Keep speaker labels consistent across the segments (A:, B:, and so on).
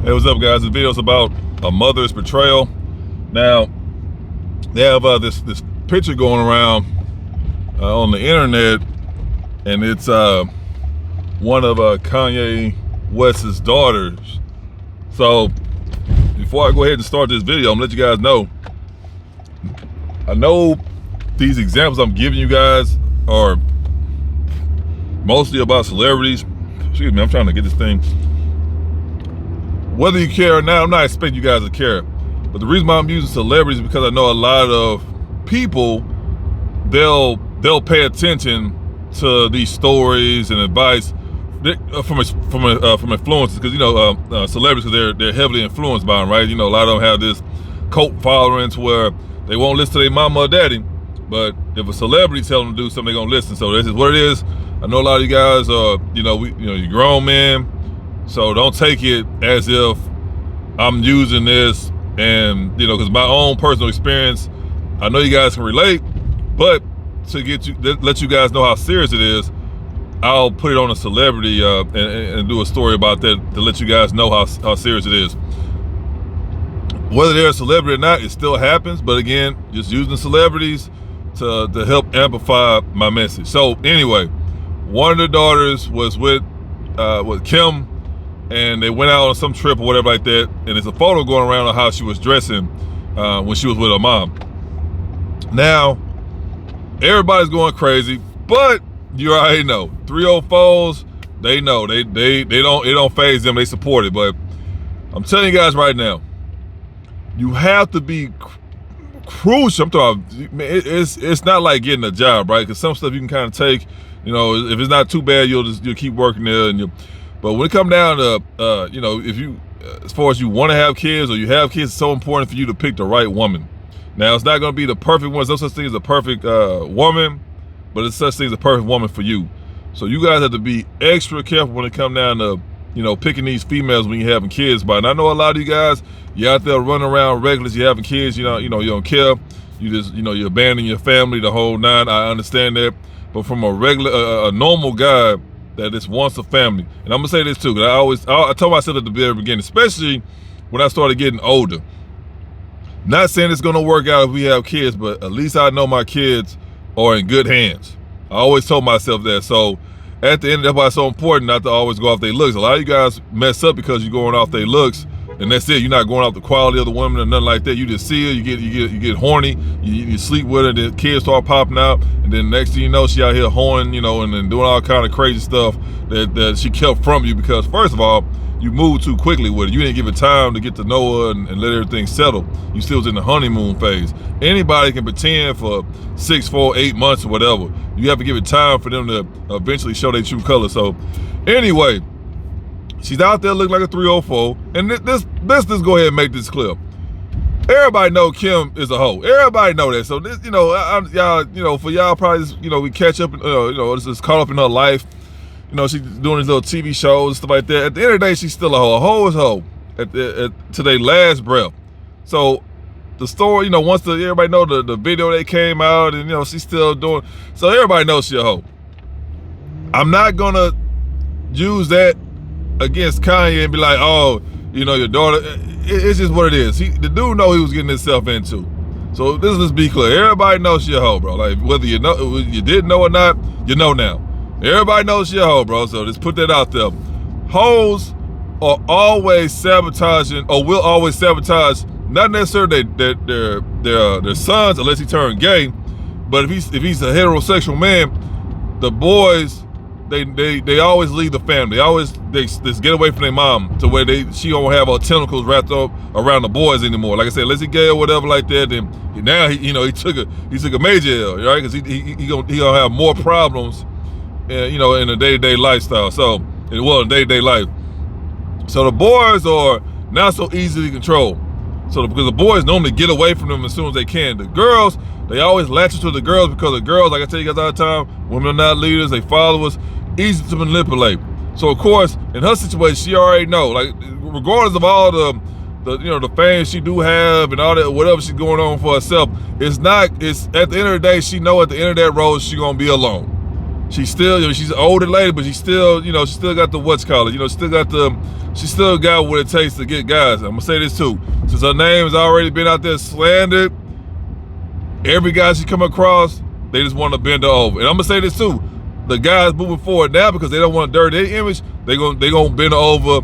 A: Hey, what's up, guys? This video is about a mother's betrayal. Now, they have this picture going around on the internet, and it's one of Kanye West's daughters. So, before I go ahead and start this video, I'm gonna let you guys know. I know these examples I'm giving you guys are mostly about celebrities. Excuse me, I'm trying to get this thing. Whether you care or not, I'm not expecting you guys to care. But the reason why I'm using celebrities is because I know a lot of people, they'll pay attention to these stories and advice from influencers, because celebrities, they're heavily influenced by them, right? You know, a lot of them have this cult following to where they won't listen to their mama or daddy, but if a celebrity tell them to do something, they're gonna listen. So this is what it is. I know a lot of you guys are, you're grown men, so don't take it as if I'm using this and, because my own personal experience, I know you guys can relate, but to let you guys know how serious it is, I'll put it on a celebrity and do a story about that to let you guys know how serious it is. Whether they're a celebrity or not, it still happens, but again, just using celebrities to help amplify my message. So anyway, one of the daughters was with Kim, and they went out on some trip or whatever like that, and there's a photo going around of how she was dressing when she was with her mom. Now, everybody's going crazy, but you already know, 304s, they know, it don't faze them, they support it. But I'm telling you guys right now, you have to be crucial. I'm talking, it's not like getting a job, right? Because some stuff you can kind of take, if it's not too bad, you'll keep working there. But when it comes down to, if you, as far as you want to have kids or you have kids, it's so important for you to pick the right woman. Now, it's not going to be the perfect one. There's no such thing as a perfect woman, but it's such thing as a perfect woman for you. So you guys have to be extra careful when it comes down to, picking these females when you're having kids. But and I know a lot of you guys, you're out there running around reckless, you're having kids, you don't care. You just, you abandon your family, the whole nine. I understand that. But from a normal guy that just wants a family, and I'm gonna say this too, because I told myself at the very beginning, especially when I started getting older. Not saying it's gonna work out if we have kids, but at least I know my kids are in good hands. I always told myself that. So at the end, that's why it's so important not to always go off their looks. A lot of you guys mess up because you're going off their looks, and that's it. You're not going off the quality of the woman or nothing like that. You just see her, you get horny, you sleep with her, the kids start popping out, and then next thing you know, she out here hoeing, and then doing all kind of crazy stuff that she kept from you because, first of all, you moved too quickly with her. You didn't give it time to get to know her and let everything settle. You still was in the honeymoon phase. Anybody can pretend for 6, 4, 8 months or whatever. You have to give it time for them to eventually show their true color. So anyway, she's out there looking like a 304. And let's go ahead and make this clear. Everybody know Kim is a hoe. Everybody know that. So this, y'all, for y'all probably, we catch up, this is caught up in her life. She's doing these little TV shows and stuff like that. At the end of the day, she's still a hoe. A hoe is a hoe to their last breath. So the story, once everybody know the video that came out, and she's still doing, so everybody knows she's a hoe. I'm not gonna use that against Kanye and be like, oh, your daughter. It's just what it is. The dude know he was getting himself into. So let's be clear. Everybody knows she's a hoe, bro. Like whether you didn't know or not, you know now. Everybody knows she a hoe, bro, so just put that out there. Hoes are always sabotaging, or will always sabotage, not necessarily their sons unless he turned gay, but if he's a heterosexual man, the boys, they always leave the family. They just get away from their mom to where she don't have her tentacles wrapped up around the boys anymore. Like I said, unless he gay or whatever like that, then now he took a major L, right? Because he gonna have more problems. In a day-to-day lifestyle. So, in day-to-day life. So the boys are not so easily controlled. So because the boys normally get away from them as soon as they can. The girls, they always latch to the girls because the girls, like I tell you guys all the time, women are not leaders, they followers, easy to manipulate. So of course, in her situation, she already know, like regardless of all the fame she do have and all that, whatever she's going on for herself, it's at the end of the day, she know at the end of that road, she gonna be alone. She's still, she's an older lady, but she's still, she still got the what's called it. She still got what it takes to get guys. I'm gonna say this too. Since her name has already been out there slandered, every guy she come across, they just want to bend her over. And I'm gonna say this too. The guys moving forward now, because they don't want to dirty their image, they gonna bend her over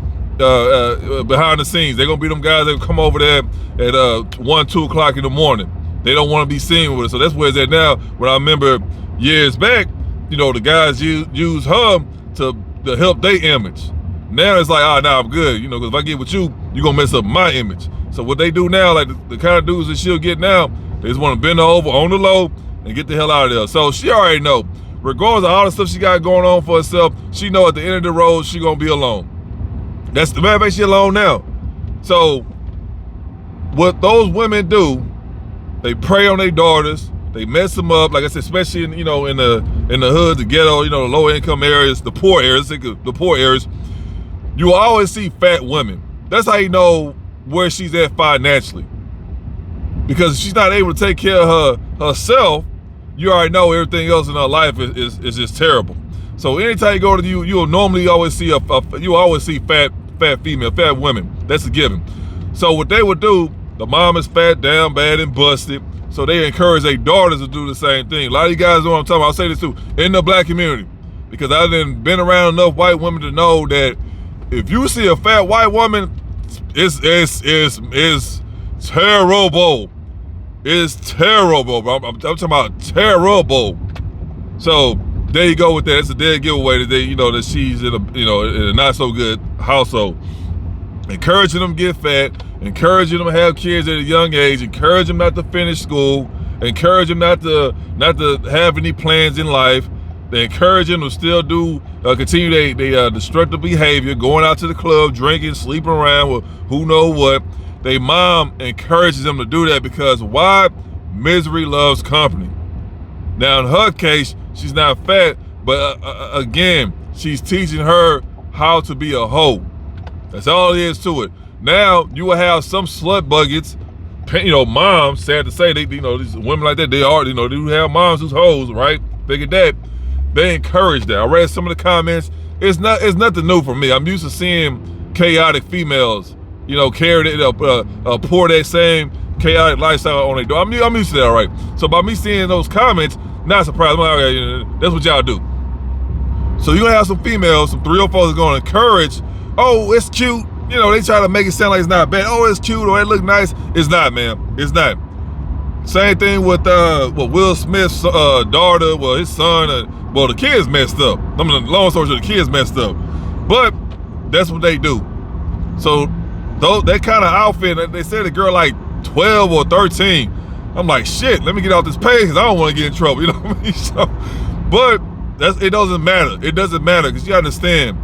A: behind the scenes. They're gonna be them guys that come over there at 1, 2 o'clock in the morning. They don't want to be seen with her. So that's where it's at now. When I remember years back, the guys use her to help their image. Now it's like, nah, I'm good, because if I get with you, you're gonna mess up my image. So what they do now, like the kind of dudes that she'll get now, they just want to bend her over on the low and get the hell out of there. So she already know, regardless of all the stuff she got going on for herself, she know at the end of the road, she gonna be alone. That's the matter of fact, she alone now. So what those women do, they prey on their daughters, they mess them up, like I said, especially in the hood, the ghetto, the low income areas, the poor areas. You will always see fat women. That's how you know where she's at financially. Because if she's not able to take care of herself, you already know everything else in her life is just terrible. So anytime you go to you'll normally always see fat female, fat women. That's a given. So what they would do, the mom is fat, down bad, and busted. So they encourage their daughters to do the same thing. A lot of you guys know what I'm talking about. I'll say this too, in the black community. Because I've been around enough white women to know that if you see a fat white woman, it's terrible. It's terrible, bro. I'm talking about terrible. So there you go with that. It's a dead giveaway that she's in a not so good household. Encouraging them to get fat, encouraging them to have kids at a young age, encourage them not to finish school, encourage them not to have any plans in life. They encourage them to still continue their destructive behavior, going out to the club, drinking, sleeping around with who knows what. Their mom encourages them to do that because why? Misery loves company. Now in her case, she's not fat, but again, she's teaching her how to be a hoe. That's all it is to it. Now you will have some slut buckets, moms. Sad to say, these women like that, they do have moms who's hoes, right? Figured that. They encourage that. I read some of the comments. It's nothing new for me. I'm used to seeing chaotic females, carry it pour that same chaotic lifestyle on their door. I'm used to that, all right. So by me seeing those comments, not surprised. I'm like, okay, that's what y'all do. So you're gonna have some females, some 3 or 4 that's gonna encourage, oh, it's cute. They try to make it sound like it's not bad. Oh, it's cute, or it look nice. It's not, man. It's not. Same thing with Will Smith's daughter, his son. The kids messed up. Long story short, the kids messed up. But that's what they do. So that kind of outfit, they said the girl like 12 or 13. I'm like, shit, let me get off this page because I don't want to get in trouble. You know what I mean? So, but it doesn't matter. It doesn't matter because you understand,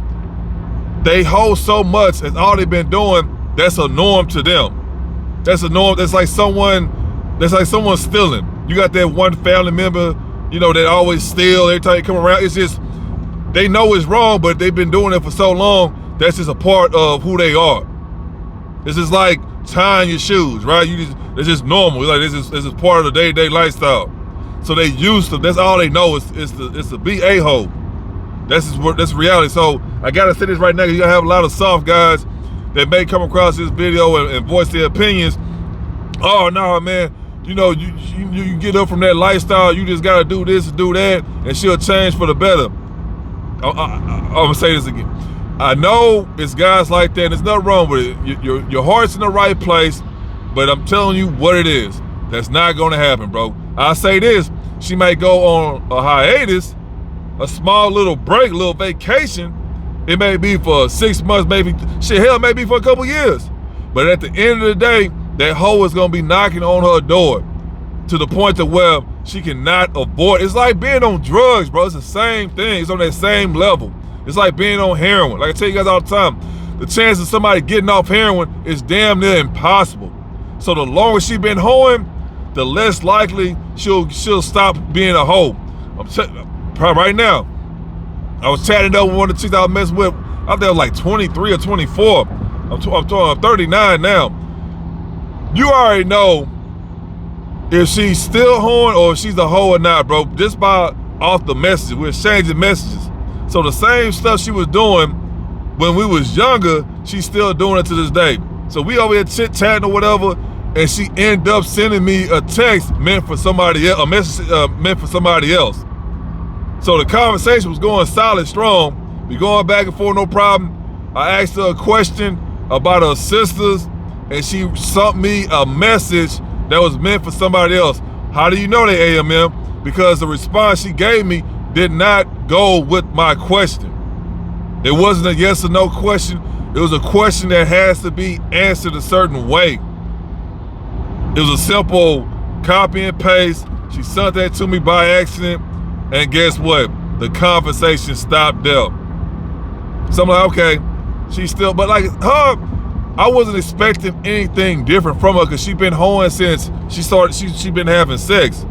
A: they hold so much, that's all they've been doing. That's a norm to them. That's a norm. That's like someone stealing. You got that one family member, that always steal every time you come around. It's just, they know it's wrong, but they've been doing it for so long. That's just a part of who they are. This is like tying your shoes, right? It's just normal. It's like this is part of the day-to-day lifestyle. So they used to. That's all they know is to be a hoe. That's reality. So I gotta say this right now, because you're gonna have a lot of soft guys that may come across this video and voice their opinions. Oh no, man, you get up from that lifestyle, you just gotta do this and do that, and she'll change for the better. I'm gonna say this again. I know it's guys like that, and there's nothing wrong with it. Your heart's in the right place, but I'm telling you what it is. That's not gonna happen, bro. I say this, she might go on a hiatus, a small little break, little vacation. It may be for 6 months, maybe maybe for a couple years. But at the end of the day, that hoe is gonna be knocking on her door to the point to where she cannot avoid. It's like being on drugs, bro. It's the same thing. It's on that same level. It's like being on heroin. Like I tell you guys all the time, the chance of somebody getting off heroin is damn near impossible. So the longer she been hoeing, the less likely she'll stop being a hoe. Right now, I was chatting up with one of the chicks I was messing with. I think I was like 23 or 24. I'm 39 now. You already know if she's still hoeing or if she's a hoe or not, bro. Just by off the messages. We're exchanging messages. So the same stuff she was doing when we was younger, she's still doing it to this day. So we over here chit-chatting or whatever, and she ended up sending me a text meant for somebody else, a message meant for somebody else. So the conversation was going solid strong. We going back and forth, no problem. I asked her a question about her sisters, and she sent me a message that was meant for somebody else. How do you know they AMM? Because the response she gave me did not go with my question. It wasn't a yes or no question. It was a question that has to be answered a certain way. It was a simple copy and paste. She sent that to me by accident, and guess what? The conversation stopped there. So I'm like, okay, she's still, but like her, I wasn't expecting anything different from her because she's been hoeing since she been having sex.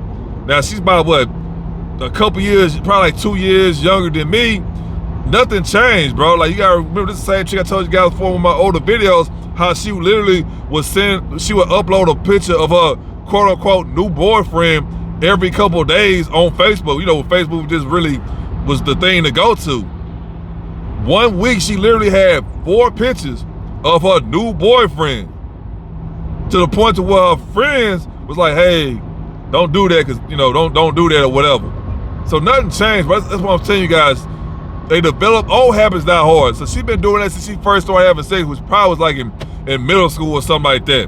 A: Now she's about what, a couple years, probably like 2 years younger than me. Nothing changed, bro. Like, you gotta remember, this is the same chick I told you guys before with my older videos, how she literally she would upload a picture of her quote unquote new boyfriend every couple of days on Facebook. You know, Facebook just really was the thing to go to. 1 week, she literally had 4 pictures of her new boyfriend, to the point to where her friends was like, hey, don't do that, because, you know, don't do that or whatever. So nothing changed, but that's what I'm telling you guys. They develop old habits that hard. So she's been doing that since she first started having sex, which probably was like in middle school or something like that.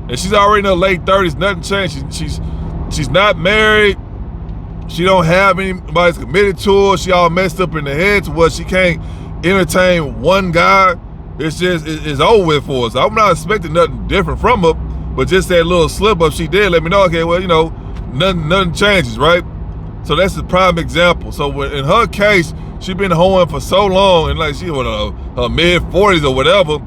A: And she's already in her late 30s, nothing changed. She's not married. She don't have anybody committed to her. She all messed up in the head to where she can't entertain one guy. It's just, it's over with for us. So I'm not expecting nothing different from her, but just that little slip up she did let me know, okay, well, you know, nothing changes, right? So that's the prime example. So in her case, she been hoeing for so long, and like she was her mid-40s or whatever,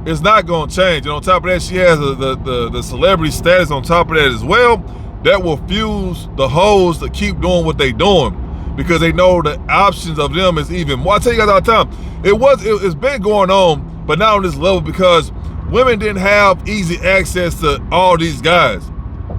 A: it's not gonna change. And on top of that, she has the celebrity status on top of that as well. That will fuse the hoes to keep doing what they doing, because they know the options of them is even more. I tell you guys all the time, it's been going on, but not on this level, because women didn't have easy access to all these guys.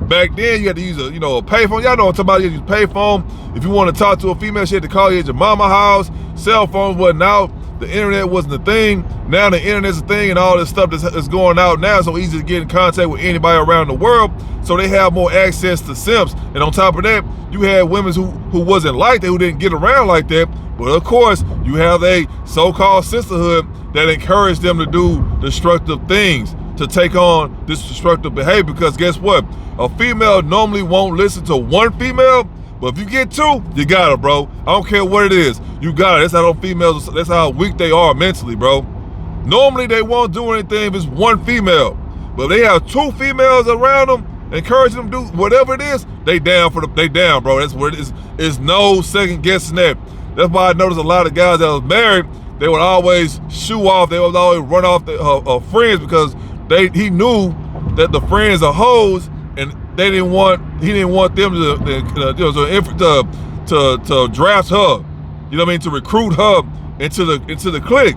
A: Back then, you had to use a payphone. Y'all know what I'm talking about. You had to use a payphone. If you want to talk to a female, she had to call you at your mama's house. Cell phones wasn't out. The internet wasn't a thing. Now the internet's a thing, and all this stuff that's going out now is so easy to get in contact with anybody around the world. So they have more access to simps. And on top of that, you had women who wasn't like that, who didn't get around like that. But of course, you have a so-called sisterhood that encouraged them to do destructive things, to take on this destructive behavior. Because guess what? A female normally won't listen to one female, but if you get 2, you got her, bro. I don't care what it is. You got it. That's how those females, that's how weak they are mentally, bro. Normally they won't do anything if it's one female. But if they have 2 females around them, encouraging them to do whatever it is, they down, bro. That's what it is. It's no second guessing that. That's why I noticed a lot of guys that was married, they would always shoo off, they would always run off her friends, because he knew that the friends are hoes, and he didn't want them to draft her, you know what I mean, to recruit her into the clique.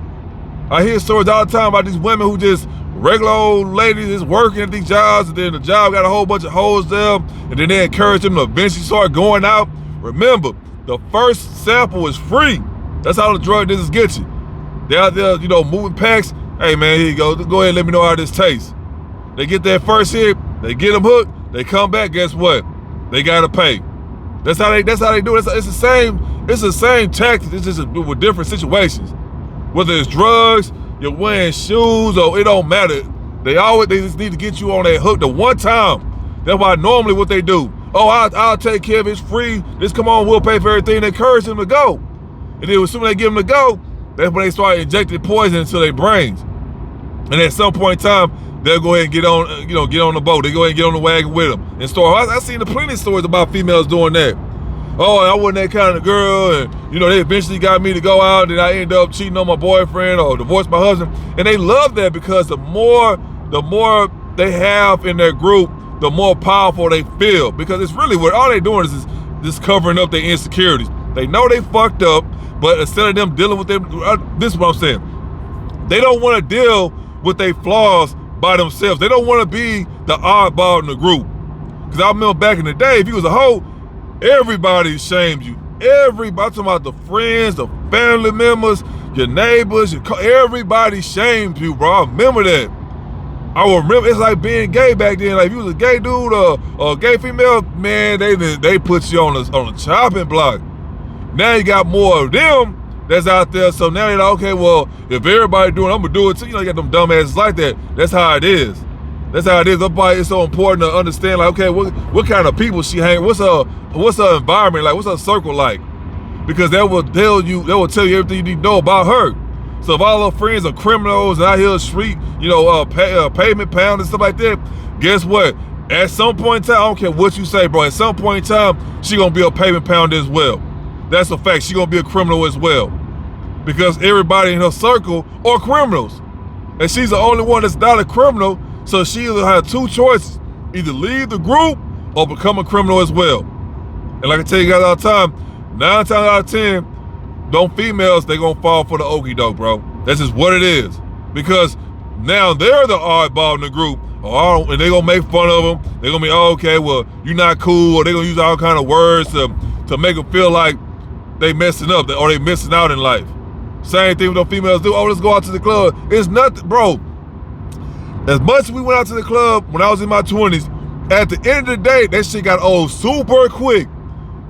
A: I hear stories all the time about these women who just regular old ladies is working at these jobs, and then the job got a whole bunch of hoes there, and then they encourage them to eventually start going out. Remember, the first sample is free. That's how the drug dealers get you. They're out there, moving packs. Hey man, here you go. Go ahead and let me know how this tastes. They get that first hit, they get them hooked, they come back, guess what? They gotta pay. That's how they do it. It's the same tactics, it's just with different situations. Whether it's drugs, you're wearing shoes, or it don't matter. They just need to get you on that hook the one time. That's why normally what they do, oh, I'll take care of it, it's free, just come on, we'll pay for everything. They encourage them to go. And then as soon as they get them to go, that's when they start injecting poison into their brains. And at some point in time, they'll go ahead and get on the boat. They go ahead and get on the wagon with them and start. I've seen plenty of stories about females doing that. Oh, I wasn't that kind of girl, and they eventually got me to go out, and I ended up cheating on my boyfriend or divorced my husband. And they love that, because the more they have in their group, the more powerful they feel. Because it's really what all they doing is just covering up their insecurities. They know they fucked up, but instead of them dealing with them, this is what I'm saying. They don't want to deal with their flaws by themselves. They don't want to be the oddball in the group. Because I remember back in the day, if you was a hoe, everybody shamed you. everybody, I'm talking about the friends, the family members, your neighbors, everybody shamed you, bro. I remember that. I remember, it's like being gay back then. Like if you was a gay dude or a gay female, man, they put you on the chopping block. Now you got more of them that's out there. So now you're like, okay, well, if everybody doing it, I'm gonna do it too. You know, you got them dumbasses like that. That's how it is. That's how it is. That's why it's so important to understand, like, okay, what kind of people she hang, what's her environment like, what's her circle like? Because that will tell you everything you need to know about her. So if all her friends are criminals and out here on the street, you know, pavement pound and stuff like that, guess what? At some point in time, I don't care what you say, bro, at some point in time, she gonna be a pavement pounder as well. That's a fact. She gonna be a criminal as well. Because everybody in her circle are criminals. And she's the only one that's not a criminal, so she either has two choices. Either leave the group or become a criminal as well. And like I tell you guys all the time, 9 times out of 10, them females, they gonna fall for the okie doke, bro. That's just what it is. Because now they're the oddball in the group, and they gonna make fun of them. They're gonna be, oh, okay, well, you're not cool, or they gonna use all kind of words to make them feel like they messing up, or they missing out in life. Same thing with those females do. Oh, let's go out to the club. It's nothing, bro. As much as we went out to the club when I was in my 20s, at the end of the day, that shit got old super quick.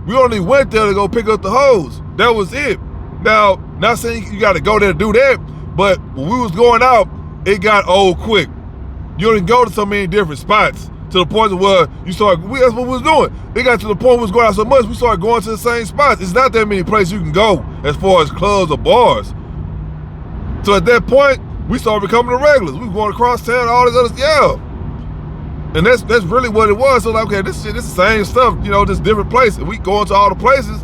A: We only went there to go pick up the hoes. That was it. Now, not saying you got to go there to do that, but when we was going out, it got old quick. You only go to so many different spots to the point where that's what we was doing. It got to the point we was going out so much, we started going to the same spots. It's not that many places you can go as far as clubs or bars. So at that point, we started becoming the regulars. We were going across town, all this other, yeah. And that's really what it was. So like, okay, this is the same stuff, you know, just different places. We going to all the places,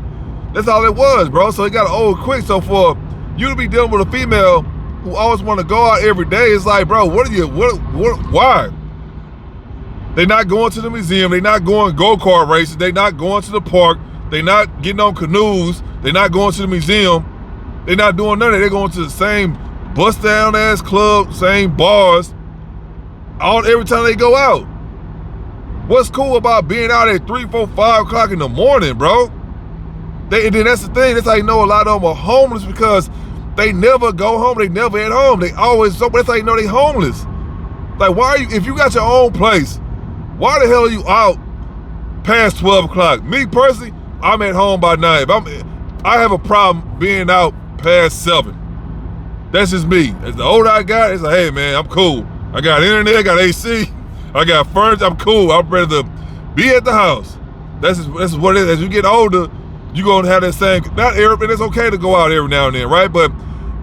A: that's all it was, bro. So it got old quick. So for you to be dealing with a female who always want to go out every day, it's like, bro, why? They not going to the museum, they not going go-kart races, they not going to the park, they not getting on canoes, they not going to the museum, they not doing none of that. They're going to the same bust down ass club, same bars, every time they go out. What's cool about being out at 3, 4, 5 o'clock in the morning, bro? And then that's the thing, that's how you know a lot of them are homeless, because they never go home, they never at home. They always, that's how you know they homeless. Like, why are you, if you got your own place, why the hell are you out past 12 o'clock? Me personally, I'm at home by 9. I have a problem being out past 7. That's just me. As the older I got, it's like, hey man, I'm cool. I got internet, I got AC, I got furniture, I'm cool. I'm ready to be at the house. That's just what it is. As you get older, you're gonna have that same, and it's okay to go out every now and then, right? But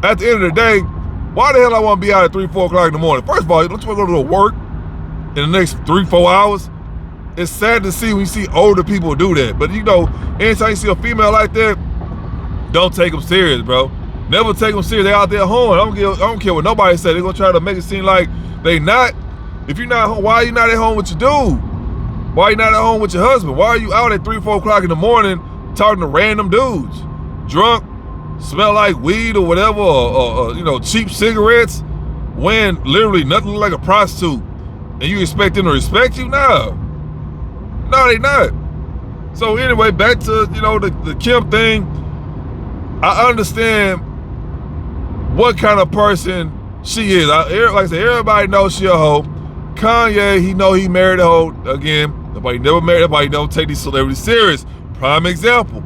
A: at the end of the day, why the hell I wanna be out at 3, 4 o'clock in the morning? First of all, don't you wanna go to work in the next 3, 4 hours? It's sad to see when you see older people do that. But you know, anytime you see a female like that, don't take them serious, bro. Never take them serious. They out there home. I don't care what nobody say. They're gonna try to make it seem like they not. If you're not home, why are you not at home with your dude? Why are you not at home with your husband? Why are you out at 3, 4 o'clock in the morning talking to random dudes? Drunk, smell like weed or whatever, or you know, cheap cigarettes, wearing literally nothing like a prostitute. And you expect them to respect you? Nah. No, they not. So anyway, back to, you know, the Kim thing. I understand what kind of person she is. Like I said, everybody knows she a hoe. Kanye, he know he married a hoe. Again, nobody never married, nobody don't take these celebrities serious. Prime example.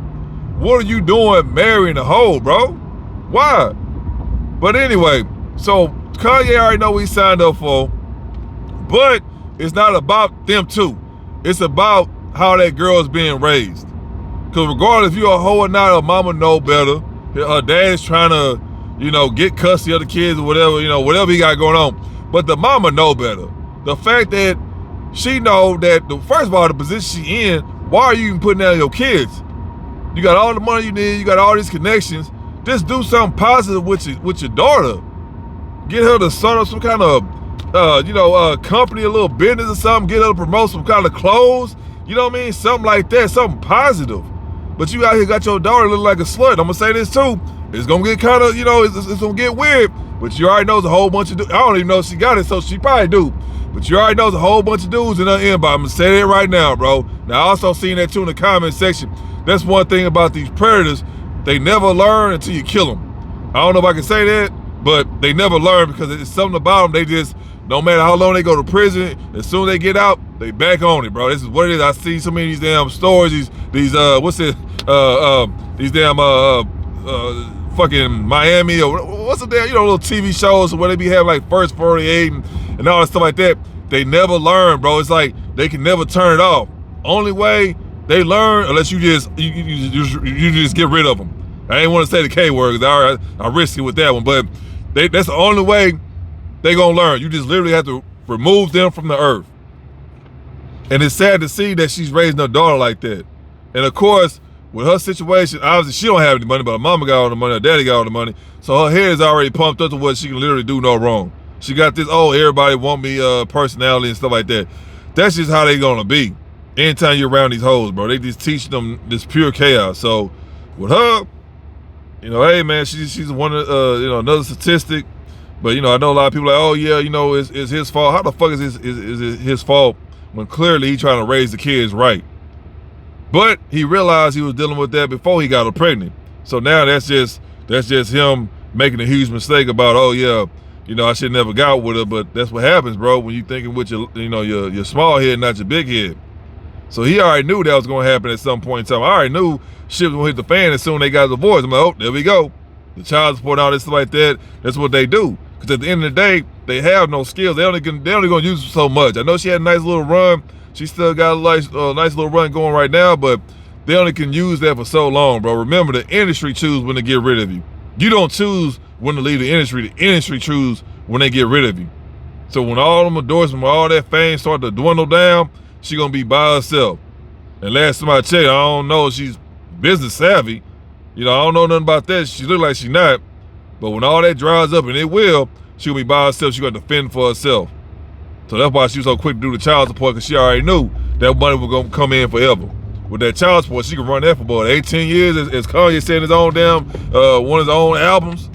A: What are you doing marrying a hoe, bro? Why? But anyway, so Kanye already know what he signed up for. But it's not about them two. It's about how that girl is being raised. Because regardless if you're a hoe or not, her mama know better. Her dad is trying to, you know, get custody of the kids or whatever, you know, whatever he got going on. But the mama know better. The fact that she know that, first of all, the position she in, why are you even putting down your kids? You got all the money you need, you got all these connections. Just do something positive with your daughter. Get her to start up some kind of company, a little business or something, get her to promote some kind of clothes, you know what I mean? Something like that, something positive. But you out here got your daughter looking like a slut. I'm gonna say this too. It's gonna get kind of, you know, it's gonna get weird, but you already knows a whole bunch of dudes. I don't even know if she got it, so she probably do. But you already knows a whole bunch of dudes in her inbox. I'm gonna say that right now, bro. Now I also seen that too in the comment section. that's one thing about these predators. They never learn until you kill them. I don't know if I can say that, but they never learn because it's something about them. They just, no matter how long they go to prison, as soon as they get out, they back on it, bro. This is what it is. I see so many of these damn stories, these damn fucking Miami or what's the damn, little TV shows where they be having like First 48 and all that stuff like that. They never learn, bro. It's like they can never turn it off. Only way they learn, unless you just get rid of them. I ain't want to say the K word because I risk it with that one, but that's the only way they gonna learn. You just literally have to remove them from the earth. And it's sad to see that she's raising her daughter like that. And of course, with her situation, obviously she don't have any money, but her mama got all the money, her daddy got all the money. So her head is already pumped up to what she can literally do no wrong. She got this, everybody want me personality and stuff like that. That's just how they gonna be. Anytime you're around these hoes, bro, they just teach them this pure chaos. So with her, hey man, she's one of another statistic. But I know a lot of people are like, oh yeah, it's his fault. How the fuck is it his fault when clearly he trying to raise the kids right? But he realized he was dealing with that before he got her pregnant. So now that's just him making a huge mistake about, oh yeah, I should never got with her. But that's what happens, bro, when you thinking with your small head, not your big head. So he already knew that was gonna happen at some point in time. I already knew shit was gonna hit the fan as soon as they got divorced. I'm like, oh, there we go. The child support, all this stuff like that. That's what they do. Because at the end of the day, they have no skills. They only gonna use so much. I know she had a nice little run. She still got a nice little run going right now, but they only can use that for so long, bro. Remember, the industry choose when to get rid of you. You don't choose when to leave the industry. The industry choose when they get rid of you. So when all them endorsements, all that fame start to dwindle down, she gonna be by herself. And last time I checked, I don't know if she's business savvy. I don't know nothing about that. She look like she not. But when all that dries up, and it will, she'll be by herself. She gonna defend for herself. So that's why she was so quick to do the child support, because she already knew that money was gonna come in forever. With that child support, she can run that for about 18 years, as Kanye said in his own damn, one of his own albums.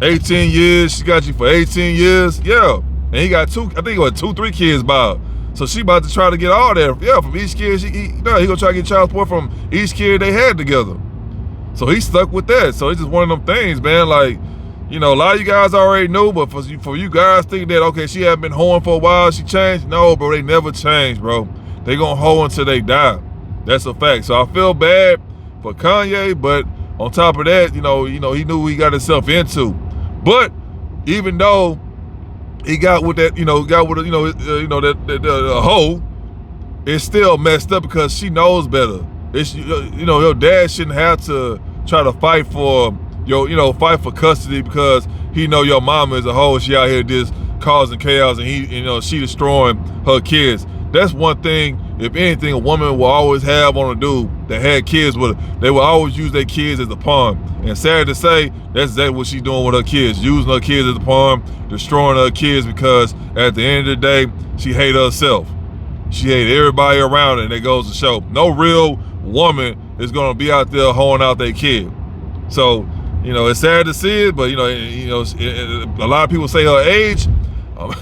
A: 18 years, she got you for 18 years, yeah. And he got 2-3 kids by her. So she about to try to get all that, from each kid. He gonna try to get child support from each kid they had together. So he stuck with that. So it's just one of them things, man. Like, a lot of you guys already knew, but for you guys thinking that, okay, she hadn't been hoeing for a while, she changed. No, bro, they never change, bro. They gonna hoe until they die. That's a fact. So I feel bad for Kanye, but on top of that, he knew what he got himself into. But even though he got with that, that hoe, it's still messed up because she knows better. It's, your dad shouldn't have to try to fight for fight for custody because he know your mama is a hoe. She out here just causing chaos and she destroying her kids. That's one thing, if anything, a woman will always have on a dude that had kids with her. They will always use their kids as a pawn. And sad to say, that's exactly what she's doing with her kids, using her kids as a pawn, destroying her kids, because at the end of the day, she hate herself. She hate everybody around her, and it goes to show. No real woman is gonna be out there hoeing out their kid. So, it's sad to see it, but a lot of people say her age. I'm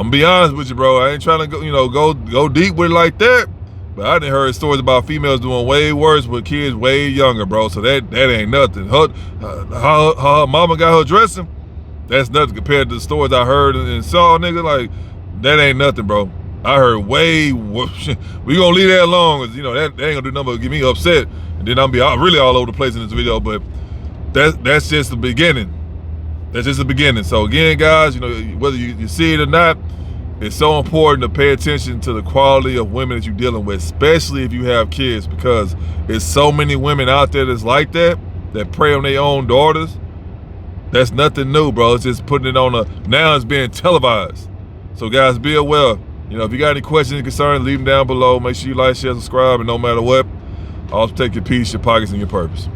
A: gonna be honest with you, bro. I ain't trying to go deep with it like that, but I done heard stories about females doing way worse with kids way younger, bro. So that ain't nothing. Her mama got her dressing, that's nothing compared to the stories I heard and saw, nigga. Like, that ain't nothing, bro. I heard way worse. We gonna leave that alone, cause that ain't gonna do nothing but get me upset, and then I'll be really all over the place in this video. But that's just the beginning. That's just the beginning. So again, guys, whether you see it or not, it's so important to pay attention to the quality of women that you're dealing with, especially if you have kids, because there's so many women out there that's like that prey on their own daughters. That's nothing new, bro. It's just putting it now it's being televised. So guys, be aware. If you got any questions and concerns, leave them down below. Make sure you like, share, subscribe, and no matter what, always take your peace, your pockets, and your purpose.